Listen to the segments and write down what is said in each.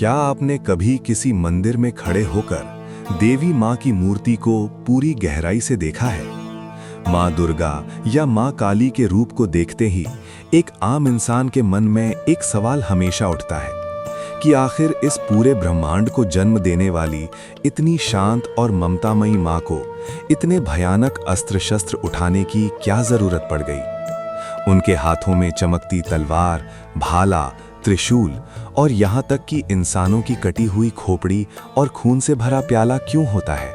क्या आपने कभी किसी मंदिर में खड़े होकर देवी माँ की मूर्ति को पूरी गहराई से देखा है? माँ दुर्गा या माँ काली के रूप को देखते ही एक आम इंसान के मन में एक सवाल हमेशा उठता है कि आखिर इस पूरे ब्रह्मांड को जन्म देने वाली इतनी शांत और ममतामयी माँ को इतने भयानक अस्त्र शस्त्र उठाने की क्या जरूरत पड़ गई? उनके हाथों में चमकती तलवार, भाला, त्रिशूल और यहाँ तक कि इंसानों की कटी हुई खोपड़ी और खून से भरा प्याला क्यों होता है?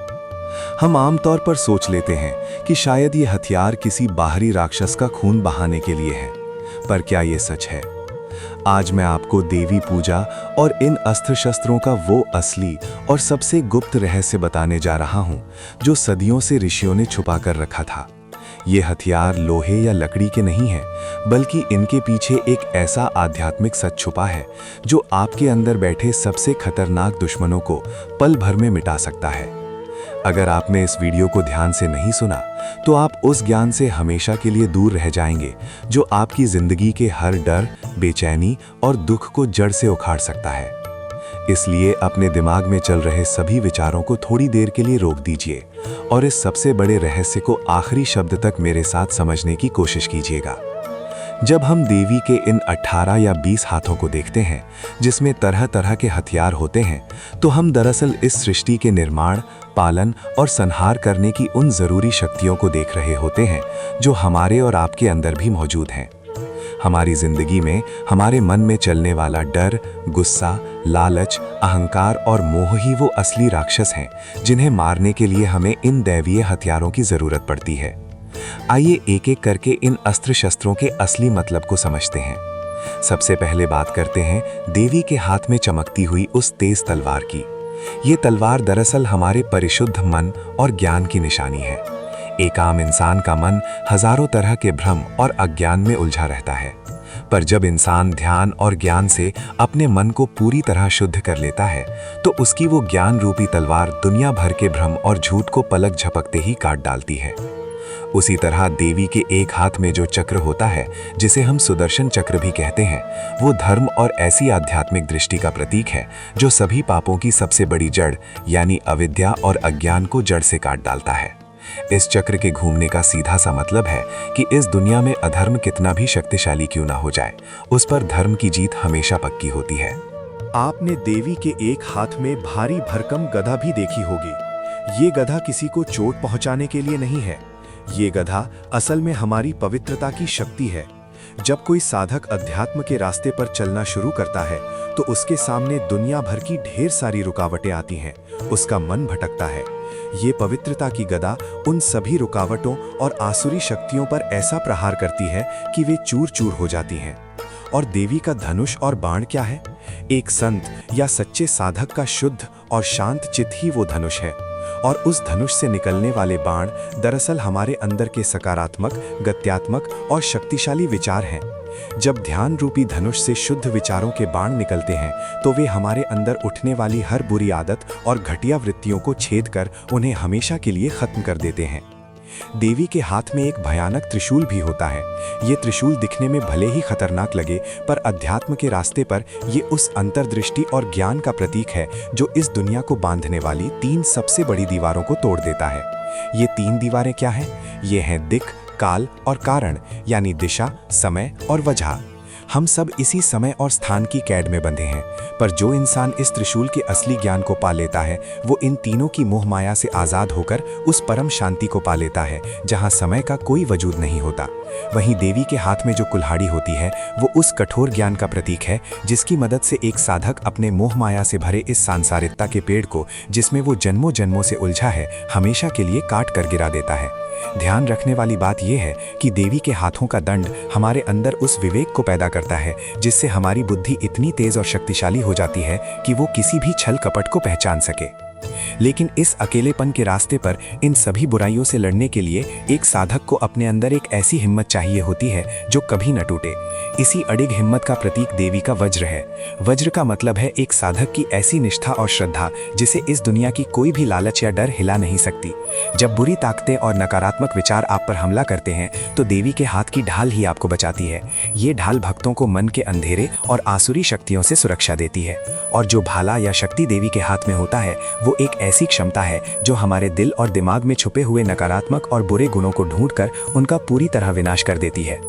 हम आमतौर पर सोच लेते हैं कि शायद ये हथियार किसी बाहरी राक्षस का खून बहाने के लिए है, पर क्या ये सच है? आज मैं आपको देवी पूजा और इन अस्त्र शस्त्रों का वो असली और सबसे गुप्त रहस्य बताने जा रहा हूं, जो सदियों से ऋषियों ने छुपा कर रखा था। ये हथियार लोहे या लकड़ी के नहीं हैं, बल्कि इनके पीछे एक ऐसा आध्यात्मिक सच छुपा है जो आपके अंदर बैठे सबसे खतरनाक दुश्मनों को पल भर में मिटा सकता है। अगर आपने इस वीडियो को ध्यान से नहीं सुना, तो आप उस ज्ञान से हमेशा के लिए दूर रह जाएंगे जो आपकी जिंदगी के हर डर, बेचैनी और दुख को जड़ से उखाड़ सकता है। इसलिए अपने दिमाग में चल रहे सभी विचारों को थोड़ी देर के लिए रोक दीजिए और इस सबसे बड़े रहस्य को आखिरी शब्द तक मेरे साथ समझने की कोशिश कीजिएगा। जब हम देवी के इन 18 या 20 हाथों को देखते हैं, जिसमें तरह तरह के हथियार होते हैं, तो हम दरअसल इस सृष्टि के निर्माण, पालन और संहार करने की उन जरूरी शक्तियों को देख रहे होते हैं जो हमारे और आपके अंदर भी मौजूद हैं। हमारी जिंदगी में हमारे मन में चलने वाला डर, गुस्सा, लालच, अहंकार और मोह ही वो असली राक्षस हैं जिन्हें मारने के लिए हमें इन दैवीय हथियारों की जरूरत पड़ती है। आइए एक एक करके इन अस्त्र शस्त्रों के असली मतलब को समझते हैं। सबसे पहले बात करते हैं देवी के हाथ में चमकती हुई उस तेज तलवार की। ये तलवार दरअसल हमारे परिशुद्ध मन और ज्ञान की निशानी है। एक आम इंसान का मन हजारों तरह के भ्रम और अज्ञान में उलझा रहता है, पर जब इंसान ध्यान और ज्ञान से अपने मन को पूरी तरह शुद्ध कर लेता है, तो उसकी वो ज्ञान रूपी तलवार दुनिया भर के भ्रम और झूठ को पलक झपकते ही काट डालती है। उसी तरह देवी के एक हाथ में जो चक्र होता है, जिसे हम सुदर्शन चक्र भी कहते हैं, वो धर्म और ऐसी आध्यात्मिक दृष्टि का प्रतीक है जो सभी पापों की सबसे बड़ी जड़ यानी अविद्या और अज्ञान को जड़ से काट डालता है। इस चक्र के घूमने का सीधा सा मतलब है कि इस दुनिया में अधर्म कितना भी शक्तिशाली क्यों ना हो जाए, उस पर धर्म की जीत हमेशा पक्की होती है। आपने देवी के एक हाथ में भारी भरकम गदा भी देखी होगी। ये गदा किसी को चोट पहुंचाने के लिए नहीं है। ये गदा असल में हमारी पवित्रता की शक्ति है। जब कोई साधक अध्यात्म के रास्ते पर चलना शुरू करता है, तो उसके सामने दुनिया भर की ढेर सारी रुकावटें आती हैं। उसका मन भटकता है। ये पवित्रता की गदा उन सभी रुकावटों और आसुरी शक्तियों पर ऐसा प्रहार करती है कि वे चूर चूर हो जाती हैं। और देवी का धनुष और बाण क्या है? एक संत या सच्चे साधक का शुद्ध और शांत चित्त ही वो धनुष है। और उस धनुष से निकलने वाले बाण दरअसल हमारे अंदर के सकारात्मक, गत्यात्मक और शक्तिशाली विचार हैं। जब ध्यान रूपी धनुष से शुद्ध विचारों के बाण निकलते हैं, तो वे हमारे अंदर उठने वाली हर बुरी आदत और घटिया वृत्तियों को छेद कर उन्हें हमेशा के लिए खत्म कर देते हैं। देवी के हाथ में एक भयानक त्रिशूल भी होता है। ये त्रिशूल दिखने में भले ही खतरनाक लगे, पर अध्यात्म के रास्ते पर ये उस अंतर्दृष्टि और ज्ञान का प्रतीक है जो इस दुनिया को बांधने वाली 3 सबसे बड़ी दीवारों को तोड़ देता है। ये 3 दीवारें क्या हैं? ये हैं दिक्, काल और कारण, यानी दिशा, समय और वजह। हम सब इसी समय और स्थान की कैद में बंधे हैं, पर जो इंसान इस त्रिशूल के असली ज्ञान को पा लेता है, वो इन तीनों की मोह माया से आजाद होकर उस परम शांति को पा लेता है जहां समय का कोई वजूद नहीं होता। वहीं देवी के हाथ में जो कुल्हाड़ी होती है, वो उस कठोर ज्ञान का प्रतीक है जिसकी मदद से एक साधक अपने मोह माया से भरे इस सांसारिकता के पेड़ को, जिसमें वो जन्मों जन्मों से उलझा है, हमेशा के लिए काट कर गिरा देता है। ध्यान रखने वाली बात यह है कि देवी के हाथों का दंड हमारे अंदर उस विवेक को पैदा करता है जिससे हमारी बुद्धि इतनी तेज और शक्तिशाली हो जाती है कि वो किसी भी छल कपट को पहचान सके। लेकिन इस अकेलेपन के रास्ते पर इन सभी बुराइयों से लड़ने के लिए एक साधक को अपने अंदर एक ऐसी हिम्मत चाहिए होती है जो कभी न टूटे। इसी अडिग हिम्मत का प्रतीक देवी का वज्र है। वज्र का मतलब है एक साधक की ऐसी निष्ठा और श्रद्धा जिसे इस दुनिया की कोई भी लालच या डर हिला नहीं सकती। जब बुरी ताकतें और नकारात्मक विचार आप पर हमला करते हैं तो देवी के हाथ की ढाल ही आपको बचाती है। ये ढाल भक्तों को मन के अंधेरे और आसुरी शक्तियों से सुरक्षा देती है। और जो भाला या शक्ति देवी के हाथ में होता है वो एक ऐसी क्षमता है जो हमारे दिल और दिमाग में छुपे हुए नकारात्मक और बुरे गुणों को ढूंढकर उनका पूरी तरह विनाश कर देती है।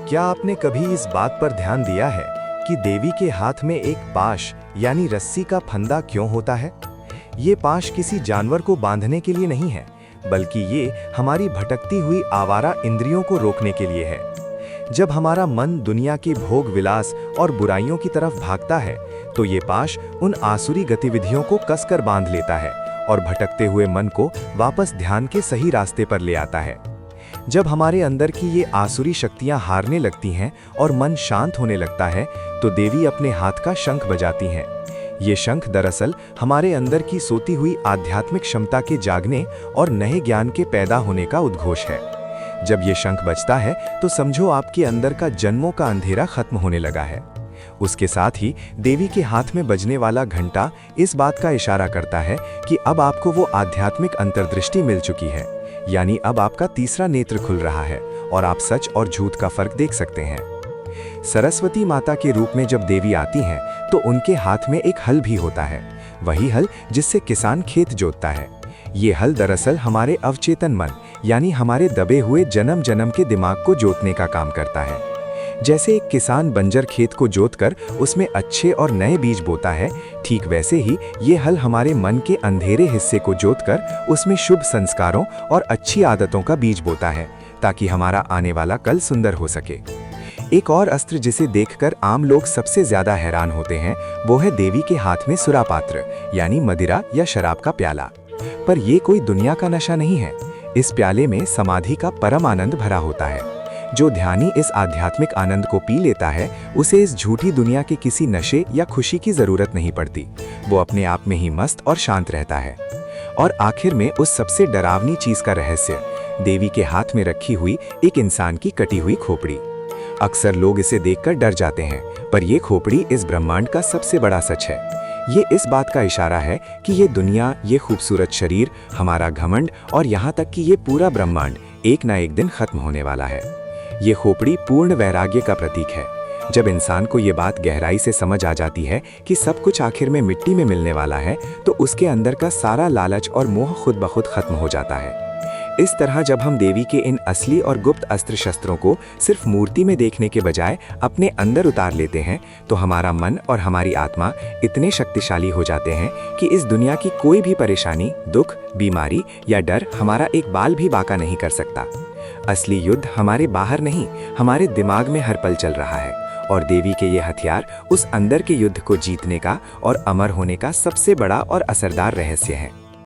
क्या आपने कभी इस बात पर ध्यान दिया है कि देवी के हाथ में एक पाश यानी रस्सी का फंदा क्यों होता है? ये पाश किसी जानवर को बांधने के लिए नहीं है, बल्कि ये हमारी भटकती हुई आवारा इंद्रियों को रोकने के लिए है। जब हमारा मन दुनिया के भोग विलास और बुराइयों की तरफ भागता है तो ये पाश उन आसुरी गतिविधियों को कसकर बांध लेता है और भटकते हुए मन को वापस ध्यान के सही रास्ते पर ले आता है। जब हमारे अंदर की ये आसुरी शक्तियां हारने लगती हैं और मन शांत होने लगता है तो देवी अपने हाथ का शंख बजाती हैं। ये शंख दरअसल हमारे अंदर की सोती हुई आध्यात्मिक क्षमता के जागने और नए ज्ञान के पैदा होने का उद्घोष है। जब ये शंख बजता है तो समझो आपके अंदर का जन्मों का अंधेरा खत्म होने लगा है। उसके साथ ही देवी के हाथ में बजने वाला घंटा इस बात का इशारा करता है कि अब आपको वो आध्यात्मिक अंतर्दृष्टि मिल चुकी है, यानी अब आपका तीसरा नेत्र खुल रहा है और आप सच और झूठ का फर्क देख सकते हैं। सरस्वती माता के रूप में जब देवी आती हैं तो उनके हाथ में एक हल भी होता है, वही हल जिससे किसान खेत जोतता है। ये हल दरअसल हमारे अवचेतन मन यानी हमारे दबे हुए जन्म जन्म के दिमाग को जोतने का काम करता है। जैसे एक किसान बंजर खेत को जोतकर उसमें अच्छे और नए बीज बोता है, ठीक वैसे ही ये हल हमारे मन के अंधेरे हिस्से को जोतकर उसमें शुभ संस्कारों और अच्छी आदतों का बीज बोता है, ताकि हमारा आने वाला कल सुंदर हो सके। एक और अस्त्र जिसे देखकर आम लोग सबसे ज्यादा हैरान होते हैं वो है देवी के हाथ में सुरापात्र यानी मदिरा या शराब का प्याला। पर ये कोई दुनिया का नशा नहीं है। इस प्याले में समाधि का परम आनंद भरा होता है। जो ध्यानी इस आध्यात्मिक आनंद को पी लेता है उसे इस झूठी दुनिया के किसी नशे या खुशी की जरूरत नहीं पड़ती। वो अपने आप में ही मस्त और शांत रहता है। और आखिर में उस सबसे डरावनी चीज का रहस्य, देवी के हाथ में रखी हुई एक इंसान की कटी हुई खोपड़ी। अक्सर लोग इसे देखकर डर जाते हैं, पर यह खोपड़ी इस ब्रह्मांड का सबसे बड़ा सच है। ये इस बात का इशारा है कि ये दुनिया, ये खूबसूरत शरीर, हमारा घमंड और यहाँ तक कि ये पूरा ब्रह्मांड एक ना एक दिन खत्म होने वाला है। ये खोपड़ी पूर्ण वैराग्य का प्रतीक है। जब इंसान को ये बात गहराई से समझ आ जाती है कि सब कुछ आखिर में मिट्टी में मिलने वाला है, तो उसके अंदर का सारा लालच और मोह खुद ब खुद खत्म हो जाता है। इस तरह जब हम देवी के इन असली और गुप्त अस्त्र शस्त्रों को सिर्फ मूर्ति में देखने के बजाय अपने अंदर उतार लेते हैं, तो हमारा मन और हमारी आत्मा इतने शक्तिशाली हो जाते हैं कि इस दुनिया की कोई भी परेशानी, दुख, बीमारी या डर हमारा एक बाल भी बांका नहीं कर सकता। असली युद्ध हमारे बाहर नहीं, हमारे दिमाग में हर पल चल रहा है। और देवी के ये हथियार उस अंदर के युद्ध को जीतने का और अमर होने का सबसे बड़ा और असरदार रहस्य है।